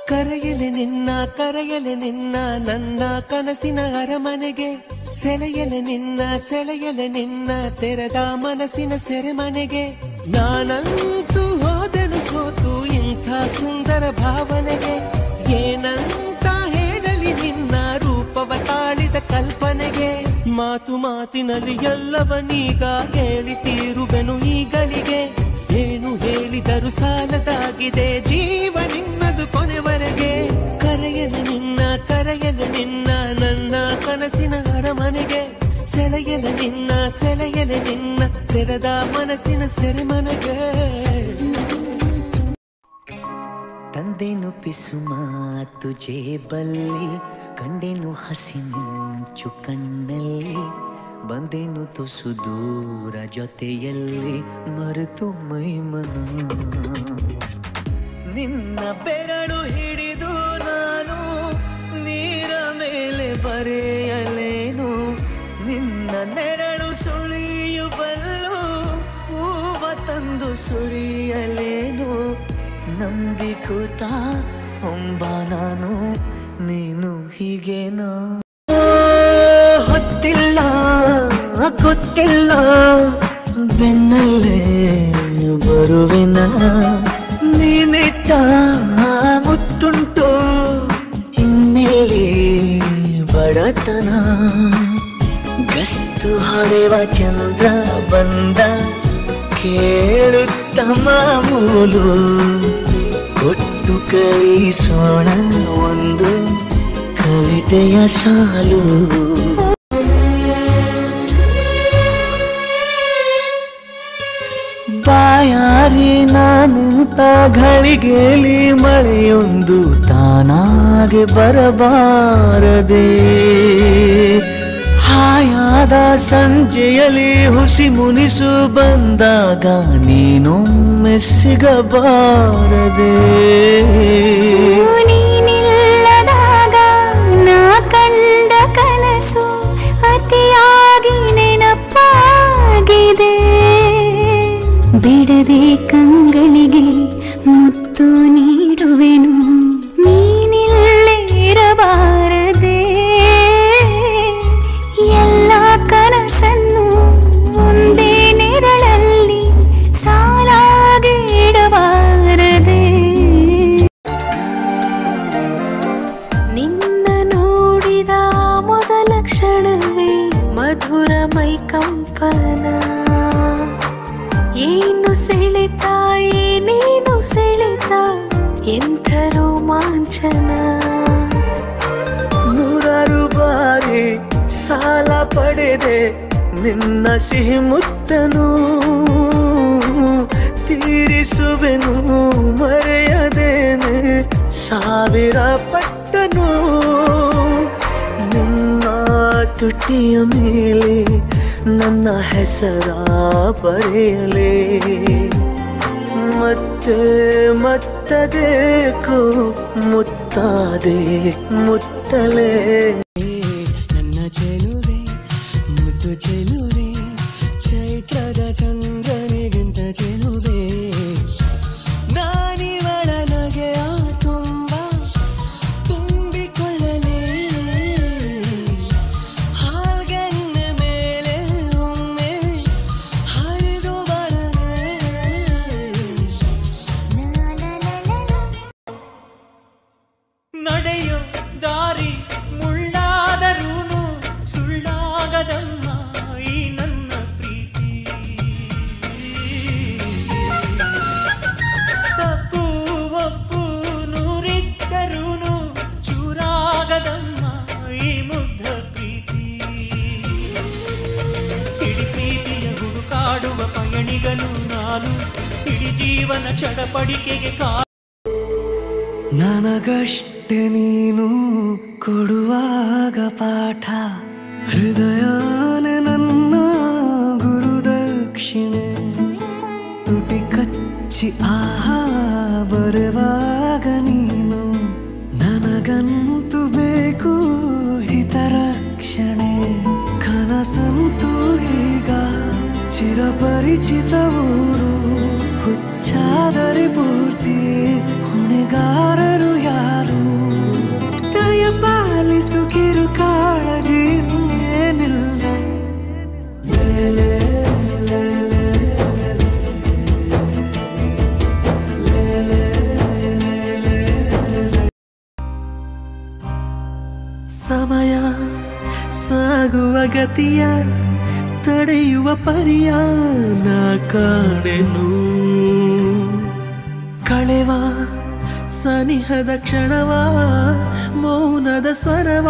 ಕರೆಯಲೆ ನಿನ್ನ ನನ್ನ ಕನಸಿನ ಅರಮನೆಗೆ, ಸೆಳೆಯಲೆ ನಿನ್ನ ತೆರೆದ ಮನಸ್ಸಿನ ಸೆರೆಮನೆಗೆ. ನಾನಂತೂ ಹೋದೆನು ಸೋತು ಇಂಥ ಸುಂದರ ಭಾವನೆಗೆ, ಏನಂತ ಹೇಳಲಿ ನಿನ್ನ ರೂಪವ ತಾಳಿದ ಕಲ್ಪನೆಗೆ. ಮಾತಿನಲ್ಲಿ ಎಲ್ಲವನೀಗ ಹೇಳಿ ತೀರುವೆನು ಈಗಳಿಗೆ, ಏನು ಹೇಳಿದರು ಸಾಲದಾಗಿದೆ ಜೀವ ನಿನ್ನದು ಕೊನೆವರೆಗೆ. ಕರೆಯಲು ನಿನ್ನ ನನ್ನ ಕನಸಿನ ಅರಮನೆಗೆ, ಸೆಳೆಯಲು ನಿನ್ನ ತೆರೆದ ಮನಸ್ಸಿನ ಸೆರೆಮನೆಗೆ. ತಂದೆನು ಪಿಸು ಮಾತು ಜೇಬಲ್ಲಿ, ಕಂಡೆನು ಹಸಿ ಮಿಂಚು ಕಣ್ಣಲ್ಲಿ, ಬಂದೆನು ತುಸು ದೂರ ಜೊತೆಯಲ್ಲಿ ಮರೆತು ಮೈಮನ. ನಿನ್ನ ಬೆರಳು ಹಿಡಿದು ನಾನು ನೀರ ಮೇಲೆ ಬರೆಯಲೇನು, ನಿನ್ನ ನೆರಳು ಸುಳಿಯುವಲ್ಲು ಹೂವ ತಂದು ಸುರಿಯಲೇನು. ನಂಬಿ ಕೂತ ಹೊಂಬ ನಾನು, ನೀನು ಹೀಗೇನೋ ಗೊತ್ತಿಲ್ಲ ಬೆನ್ನಲ್ಲೇ ಬರುವೆನ. ನೀನಿಟ್ಟ ಮುತ್ತುಂಟು ಇನ್ನೆಲ್ಲಿ ಬಡತನ, ಗಸ್ತು ಹೊಡೆವ ಚಂದ್ರ ಬಂದ ಕೇಳುತ್ತ ಮಾಮೂಲು. ಕೊಟ್ಟು ಕಳಿಸೋಣ ಒಂದು ಕವಿತೆಯ ಸಾಲು. ಬಾಯಾರಿ ನಾನಿಂತ ಘಳಿಗೆಲಿ ಮಳೆಯೊಂದು ತಾನಾಗೆ ಬರಬಾರದೆ, ಹಾಯಾದ ಸಂಜೆಯಲ್ಲಿ ಹುಸಿ ಮುನಿಸು ಬಂದಾಗ ನೀನೊಮ್ಮೆ ಸಿಗಬಾರದೆ. ನೀನಿಲ್ಲದಾಗ ನಾ ಕಂಡ ಕನಸು ಅತಿಯಾಗಿ ನೆನಪಾಗಿದೆ, ಬಿಡದೆ ಕಂಗಳಿಗೆ ಮುತ್ತು ನೀಡುವೆನು, ನೀನಿಲ್ಲೇ ಇರಬಾರದೆ. ಎಲ್ಲ ಕನಸನ್ನು ಒಂದೇ ನೆರಳಲ್ಲಿ ಸಾಲಾಗಿ ಇಡಬಾರದೆ. ನಿನ್ನ ನೋಡಿದ ಮೊದಲ ಕ್ಷಣವೇ ಮಧುರ ಮೈ ಕಂಪನ, ಏನು ಸೆಳೆತ ಏನೇನು ಸೆಳೆತ ಎಂಥ ರೋಮಾಂಚನ. ನೂರಾರು ಬಾರಿ ಸಾಲ ಪಡೆದೆ ನಿನ್ನ ಸಿಹಿ ಮುತ್ತನು, ತೀರಿಸುವೆನು ಮರೆಯದೇನೆ ಸಾವಿರ ಪಟ್ಟನು. ನಿನ್ನ ತುಟಿಯ ಮೇಲೆ ನನ್ನ ಹೆಸರ ಬರೆಯಲೇ, ಮತ್ತದೇಕೋ ಮುತ್ತಾದೆ ಮುತ್ತಲೇ. ನನ್ನ ಚೆಲುವೆ ಮುದ್ದು ಚೆಲುವೆ, ಚೈತ್ರದ ಚಂದ್ರನಿಗಿಂತ ಚೆಲುವೆ. ನಾನಿವಳ ನಗೆಯ ತುಂಬ ತುಂಬಿಕೊಳ್ಳಲೇ, ಹಾಲ್ಗೆನ್ನೆ ಮೇಲೆ ಒಮ್ಮೆ ಹರಿದು ಬರಲೇ. ನಡೆಯೋ ದಾರಿ ಮುಳ್ಳಾದರೂನು ಸುಳ್ಳಾಗದಮ್ಮ ಈ ನನ್ನ ಪ್ರೀತಿ. ತಪ್ಪು ಒಪ್ಪು ನೂರಿದ್ದರೂನು ಚೂರಾಗದಮ್ಮ ಈ ಮುಗ್ಧ ಪ್ರೀತಿ. ಇಡೀ ಪ್ರೀತಿಯ ಹುಡುಕಾಡುವ ಪಯಣಿಗನು ನಾನು, ಇಡೀ ಜೀವನ ಚಡಪಡಿಕೆಗೆ ನನಗಷ್ಟೆ ನೀನು ಕೊಡುವಾಗ ಪಾಠ, ಹೃದಯನೇ ನನ್ನ ಗುರುದಕ್ಷಿಣೆ. ತುಟಿ ಕಚ್ಚಿ ಆಹಾ ಬರುವಾಗ ನೀನು, ನನಗಂತೂ ಬೇಕು ಹಿತರಕ್ಷಣೆ. ಕನಸಂತೂ ಈಗ ಚಿರಪರಿಚಿತ ಊರು, ಹುಚ್ಚಾದರೆ ಪೂರ್ತಿ ಹೊಣೆಗಾರರು ಯಾರು? ವಹಿಸು ಕಿರು ಕಾಳಜಿ ಏನಿಲ್ಲ. ಸಮಯ ಸಾಗುವ ಗತಿಯ ತಡೆಯುವ ಪರಿಯ ನಾ ಕಾಣೆನು. ಕಳೆವ ಸನಿಹದ ಕ್ಷಣವ ಮೌನದ ಸ್ವರವ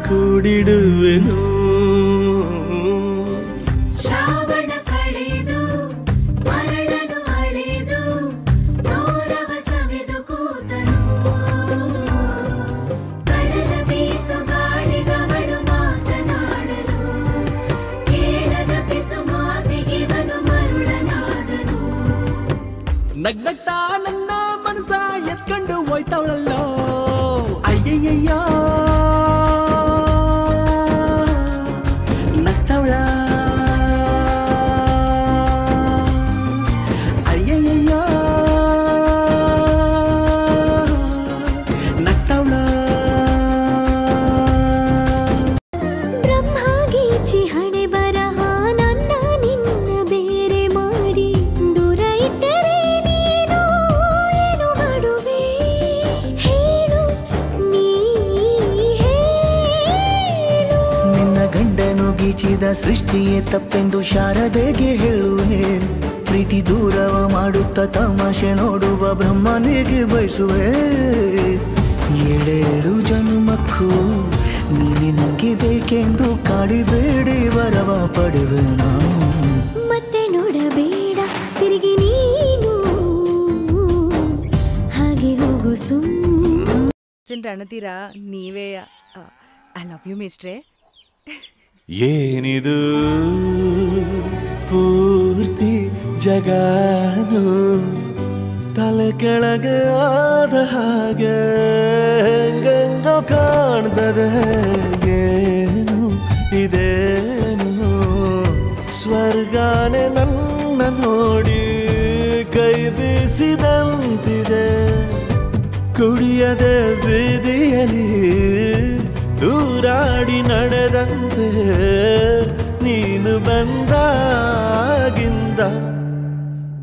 ಕೂಡಿಡುವೆನು. ಶ್ರಾವಣ ಕಳೆದು ಮರಳನು ಅಳೆದು ನೋರವ ಸವಿದು ಕೂತನು. ಕಡಲ ಬೀಸು ಗಾಳಿಗವಳು ಮಾತನಾಡಲು ಕೇಳದ ಪಿಸು ಮಾತಿಗಿವನು ಮರುಳನಾದನು. ನಗ್ನಗ್ತಾ ನನ್ನ ಮನಸ ಎತ್ಕೊಂಡು ಹೋಯ್ತವಳಲ್ಲೋ ಅಯ್ಯಯ್ಯಯ್ಯೋ ನಗ್ತವಳ ಅಯ್ಯಯ್ಯಯ್ಯೋ ನಗ್ತವಳ. ಬ್ರಹ್ಮಗೀಚಿ ಹಣೆ ಬರಹ ನನ್ನ ನಿನ್ನ ಬೇರೆ ಮಾಡಿ ದೂರ ಇಟ್ಟರೆ ನೀನು ಏನು ಮಾಡುವೆ ಹೇಳು ನೀ ಹೇಳು. ನಿನ್ನ ಗಂಡನು ಗೀಚಿದ ಸೃಷ್ಟಿಯೇ ತಪ್ಪೆಂದು ಶಾರದೆಗೆ ಹೇಳುವೆ. ಪ್ರೀತಿ ದೂರವ ಮಾಡುತ್ತ ತಮಾಷೆ ನೋಡುವ ಬ್ರಹ್ಮನಿಗೆ ಬಯಸುವೆ. ಏಳೇಳು ಜನ್ಮಕ್ಕೂ ನೀನೆ ನಂಗೆ ಬೇಕೆಂದು ಕಾಡಿಬೇಡಿ ವರವ ಪಡೆವೆ ನಾನು. ಮತ್ತೆ ನೋಡಬೇಡ ತಿರುಗಿ ನೀನು ಹಾಗೆ ಹೋಗು ರಣತೀರಾ ನೀವೇ ಐ ಲವ್ ಯು ಮಿಸ್ಟ್ರೆ. ಏನಿದು ಪೂರ್ತಿ ಜಗಾನು ತಲೆ ಕೆಳಗೆ ಆದ ಹಾಗೆ ಗಂಗೋ ಕಾಣ್ತದೆ. ಏನು ಇದೇನು ಸ್ವರ್ಗಾನೆ ನನ್ನ ನೋಡಿ ಕೈ ಬೀಸಿದಂತಿದೆ. ಕುಡಿಯದೆ ಬೀದಿಯಲ್ಲಿ ದೂರಾಡಿ ನಡೆದಂತೆ ನೀನು ಬಂದಾಗಿಂದ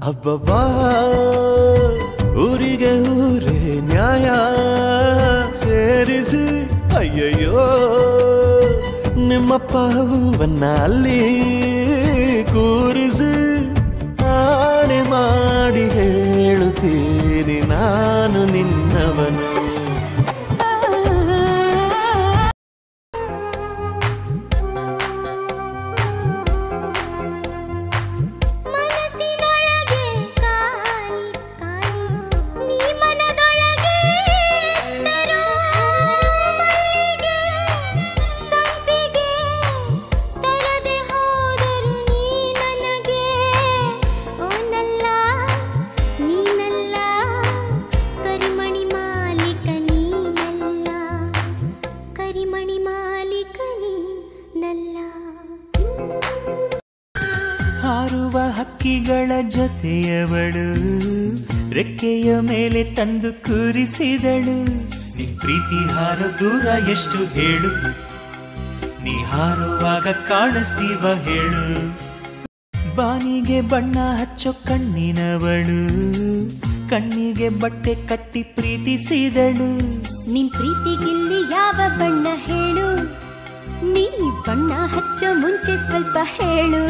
ಅಬ್ಬಬ್ಬಾ ಊರಿಗೆ ಊರೇ ನ್ಯಾಯ ಸೇರಿಸಿ ಅಯ್ಯಯ್ಯೋ ನಿಮ್ಮಪ್ಪ ಹೂವನ್ನ ಅಲ್ಲಿ ಕೂರಿಸಿ ಆಣೆ ಮಾಡಿ ಹೇಳುತ್ತೀನಿ ನಾನು ನಿನ್ನವನು. ಹಾರುವ ಹಕ್ಕಿಗಳ ಜೊತೆಯವಳು ರೆಕ್ಕೆಯ ಮೇಲೆ ತಂದು ಕೂರಿಸಿದಳು. ನಿನ್ ಪ್ರೀತಿ ಹಾರೋ ದೂರ ಎಷ್ಟು ಹೇಳು, ನೀ ಹಾರುವಾಗ ಕಾಣಿಸ್ತೀವ ಹೇಳು. ಬಾನಿಗೆ ಬಣ್ಣ ಹಚ್ಚೋ ಕಣ್ಣಿನವಳು ಕಣ್ಣಿಗೆ ಬಟ್ಟೆ ಕಟ್ಟಿ ಪ್ರೀತಿಸಿದಳು. ನಿನ್ ಪ್ರೀತಿಗಿಲ್ಲಿ ಯಾವ ಬಣ್ಣ ಹೇಳು, ನೀ ಬಣ್ಣ ಹಚ್ಚೋ ಮುಂಚೆ ಸ್ವಲ್ಪ ಹೇಳು.